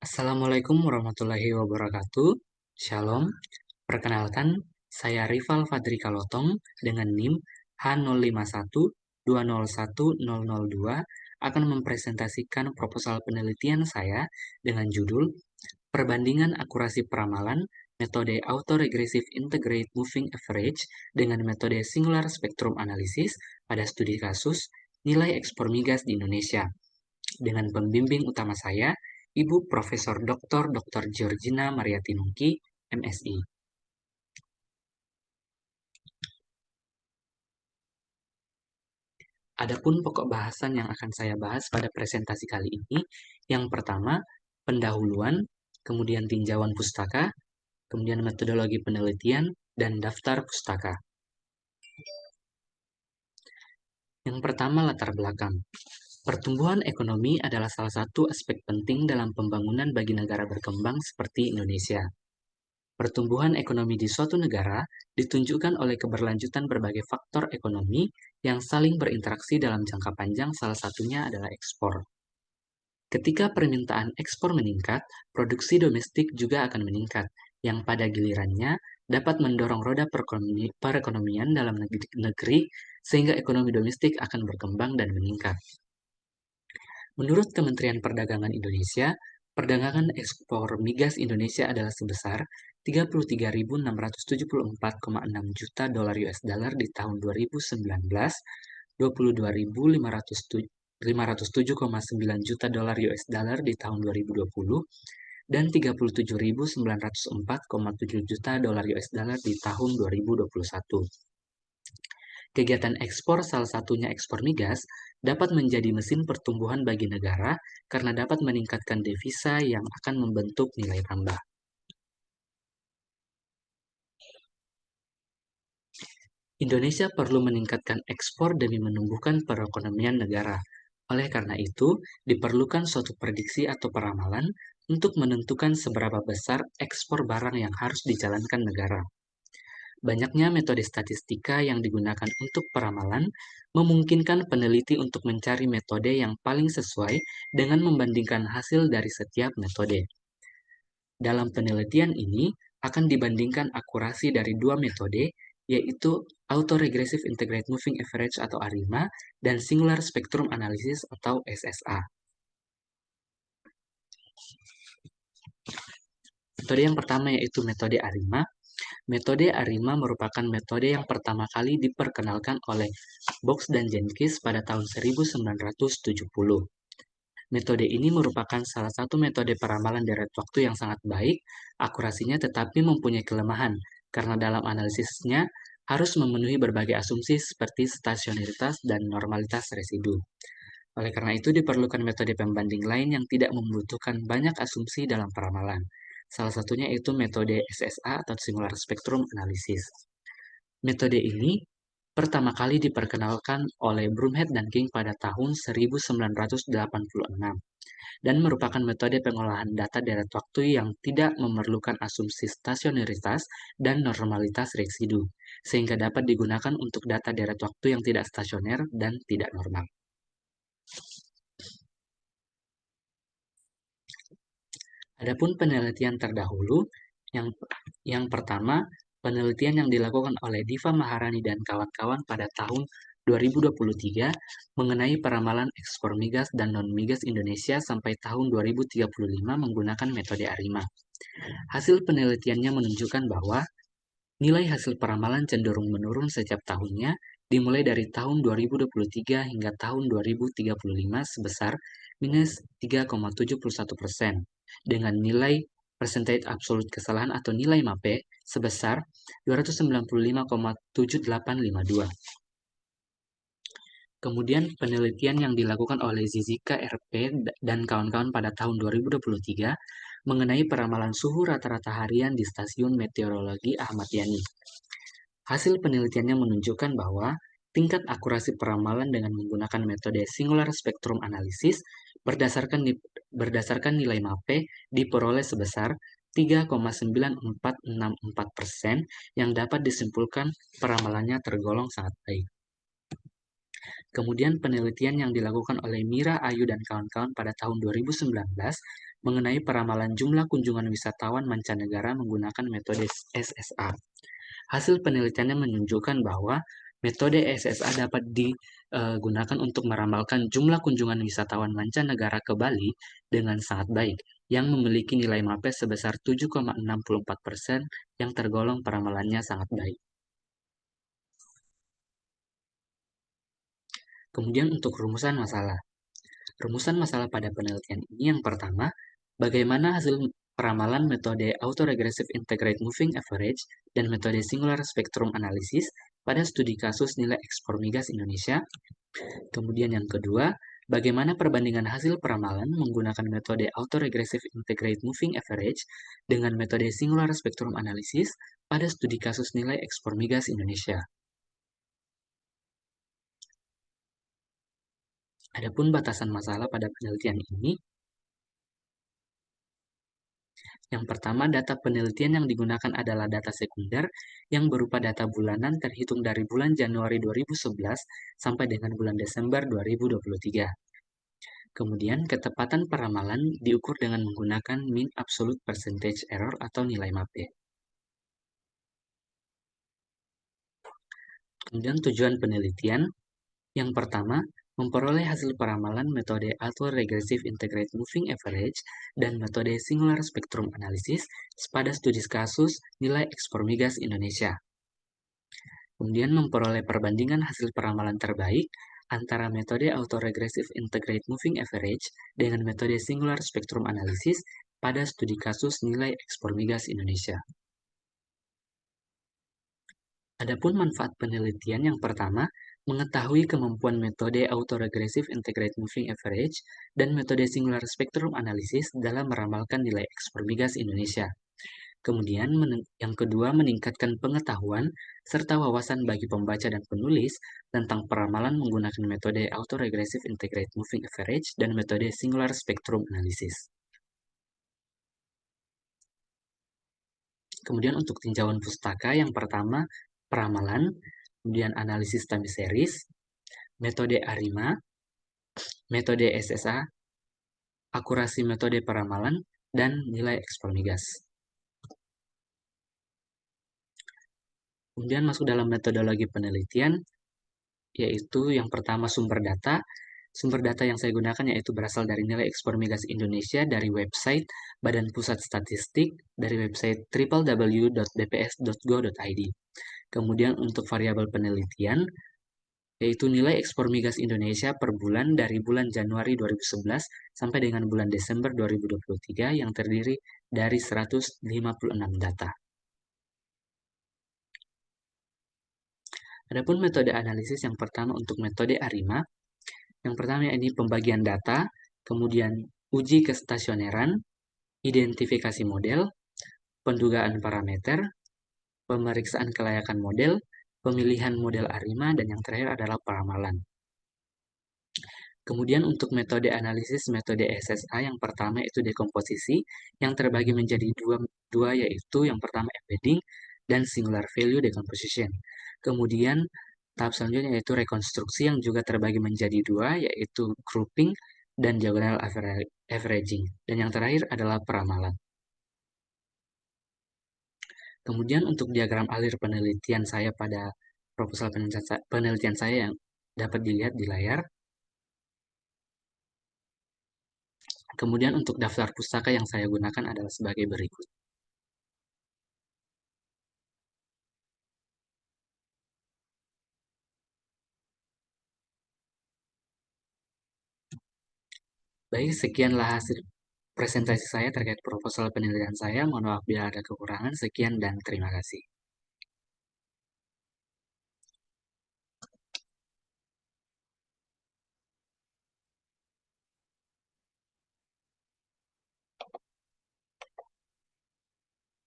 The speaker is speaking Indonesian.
Assalamualaikum warahmatullahi wabarakatuh. Shalom. Perkenalkan, saya Rival Fadri Kalotong dengan NIM H0512010002 akan mempresentasikan proposal penelitian saya dengan judul Perbandingan Akurasi Peramalan Metode Autoregressive Integrated Moving Average dengan metode Singular Spectrum Analysis pada studi kasus nilai ekspor migas di Indonesia dengan pembimbing utama saya, Ibu Profesor Dr. Georgina Mariatinungki, MSI. Adapun pokok bahasan yang akan saya bahas pada presentasi kali ini, yang pertama, pendahuluan, kemudian tinjauan pustaka, kemudian metodologi penelitian, dan daftar pustaka. Yang pertama, latar belakang. Pertumbuhan ekonomi adalah salah satu aspek penting dalam pembangunan bagi negara berkembang seperti Indonesia. Pertumbuhan ekonomi di suatu negara ditunjukkan oleh keberlanjutan berbagai faktor ekonomi yang saling berinteraksi dalam jangka panjang, salah satunya adalah ekspor. Ketika permintaan ekspor meningkat, produksi domestik juga akan meningkat, yang pada gilirannya dapat mendorong roda perekonomian dalam negeri sehingga ekonomi domestik akan berkembang dan meningkat. Menurut Kementerian Perdagangan Indonesia, perdagangan ekspor migas Indonesia adalah sebesar 33.674,6 juta dolar US dollar di tahun 2019, 22.507,9 juta dolar US dollar di tahun 2020, dan 37.904,7 juta dolar US dollar di tahun 2021. Kegiatan ekspor, salah satunya ekspor migas, dapat menjadi mesin pertumbuhan bagi negara karena dapat meningkatkan devisa yang akan membentuk nilai tambah. Indonesia perlu meningkatkan ekspor demi menumbuhkan perekonomian negara. Oleh karena itu, diperlukan suatu prediksi atau peramalan untuk menentukan seberapa besar ekspor barang yang harus dijalankan negara. Banyaknya metode statistika yang digunakan untuk peramalan memungkinkan peneliti untuk mencari metode yang paling sesuai dengan membandingkan hasil dari setiap metode. Dalam penelitian ini akan dibandingkan akurasi dari dua metode, yaitu Autoregressive Integrated Moving Average atau ARIMA dan Singular Spectrum Analysis atau SSA. Metode yang pertama yaitu metode ARIMA. Metode ARIMA merupakan metode yang pertama kali diperkenalkan oleh Box dan Jenkins pada tahun 1970. Metode ini merupakan salah satu metode peramalan deret waktu yang sangat baik, akurasinya tetapi mempunyai kelemahan, karena dalam analisisnya harus memenuhi berbagai asumsi seperti stasionaritas dan normalitas residu. Oleh karena itu diperlukan metode pembanding lain yang tidak membutuhkan banyak asumsi dalam peramalan. Salah satunya itu metode SSA atau Singular Spectrum Analysis. Metode ini pertama kali diperkenalkan oleh Broomhead dan King pada tahun 1986 dan merupakan metode pengolahan data deret waktu yang tidak memerlukan asumsi stasionaritas dan normalitas residu, sehingga dapat digunakan untuk data deret waktu yang tidak stasioner dan tidak normal. Adapun penelitian terdahulu, yang pertama, penelitian yang dilakukan oleh Diva Maharani dan kawan-kawan pada tahun 2023 mengenai peramalan ekspor migas dan non-migas Indonesia sampai tahun 2035 menggunakan metode ARIMA. Hasil penelitiannya menunjukkan bahwa nilai hasil peramalan cenderung menurun setiap tahunnya, dimulai dari tahun 2023 hingga tahun 2035 sebesar minus 3,71%, dengan nilai percentage absolut kesalahan atau nilai MAPE sebesar 295,7852. Kemudian penelitian yang dilakukan oleh Zizika RP dan kawan-kawan pada tahun 2023 mengenai peramalan suhu rata-rata harian di Stasiun Meteorologi Ahmad Yani. Hasil penelitiannya menunjukkan bahwa tingkat akurasi peramalan dengan menggunakan metode Singular Spectrum Analysis berdasarkan nilai MAPE diperoleh sebesar 3,9464% yang dapat disimpulkan peramalannya tergolong sangat baik. Kemudian penelitian yang dilakukan oleh Mira Ayu dan kawan-kawan pada tahun 2019 mengenai peramalan jumlah kunjungan wisatawan mancanegara menggunakan metode SSA. Hasil penelitiannya menunjukkan bahwa metode SSA dapat digunakan untuk meramalkan jumlah kunjungan wisatawan mancanegara ke Bali dengan sangat baik, yang memiliki nilai MAPE sebesar 7,64% yang tergolong peramalannya sangat baik. Kemudian untuk rumusan masalah. Rumusan masalah pada penelitian ini yang pertama, bagaimana hasil peramalan metode Autoregressive Integrate Moving Average dan metode Singular Spectrum Analysis pada studi kasus nilai ekspor migas Indonesia. Kemudian yang kedua, bagaimana perbandingan hasil peramalan menggunakan metode Autoregressive Integrate Moving Average dengan metode Singular Spectrum Analysis pada studi kasus nilai ekspor migas Indonesia. Adapun batasan masalah pada penelitian ini, yang pertama, data penelitian yang digunakan adalah data sekunder yang berupa data bulanan terhitung dari bulan Januari 2011 sampai dengan bulan Desember 2023. Kemudian, ketepatan peramalan diukur dengan menggunakan mean absolute percentage error atau nilai MAPE. Kemudian tujuan penelitian, yang pertama, memperoleh hasil peramalan metode Autoregressive Integrate Moving Average dan metode Singular Spectrum Analysis pada studi kasus nilai ekspor migas Indonesia. Kemudian memperoleh perbandingan hasil peramalan terbaik antara metode Autoregressive Integrate Moving Average dengan metode Singular Spectrum Analysis pada studi kasus nilai ekspor migas Indonesia. Adapun manfaat penelitian yang pertama, mengetahui kemampuan metode Autoregressive Integrate Moving Average dan metode Singular Spectrum Analysis dalam meramalkan nilai ekspor migas Indonesia. Kemudian, yang kedua, meningkatkan pengetahuan serta wawasan bagi pembaca dan penulis tentang peramalan menggunakan metode Autoregressive Integrate Moving Average dan metode Singular Spectrum Analysis. Kemudian untuk tinjauan pustaka, yang pertama, peramalan, kemudian analisis time series, metode ARIMA, metode SSA, akurasi metode peramalan, dan nilai ekspor migas. Kemudian masuk dalam metodologi penelitian, yaitu yang pertama sumber data. Sumber data yang saya gunakan yaitu berasal dari nilai ekspor migas Indonesia dari website Badan Pusat Statistik, dari website www.bps.go.id. Kemudian untuk variabel penelitian, yaitu nilai ekspor migas Indonesia per bulan dari bulan Januari 2011 sampai dengan bulan Desember 2023 yang terdiri dari 156 data. Adapun metode analisis yang pertama untuk metode ARIMA, yang pertama ini pembagian data, kemudian uji kestasioneran, identifikasi model, pendugaan parameter, pemeriksaan kelayakan model, pemilihan model ARIMA, dan yang terakhir adalah peramalan. Kemudian untuk metode analisis metode SSA yang pertama itu dekomposisi yang terbagi menjadi dua yaitu yang pertama embedding dan singular value decomposition. Kemudian tahap selanjutnya yaitu rekonstruksi yang juga terbagi menjadi dua yaitu grouping dan diagonal averaging. Dan yang terakhir adalah peramalan. Kemudian untuk diagram alir penelitian saya pada proposal penelitian saya yang dapat dilihat di layar. Kemudian untuk daftar pustaka yang saya gunakan adalah sebagai berikut. Baik, sekianlah hasil presentasi saya terkait proposal penelitian saya. Mohon maaf bila ada kekurangan. Sekian dan terima kasih.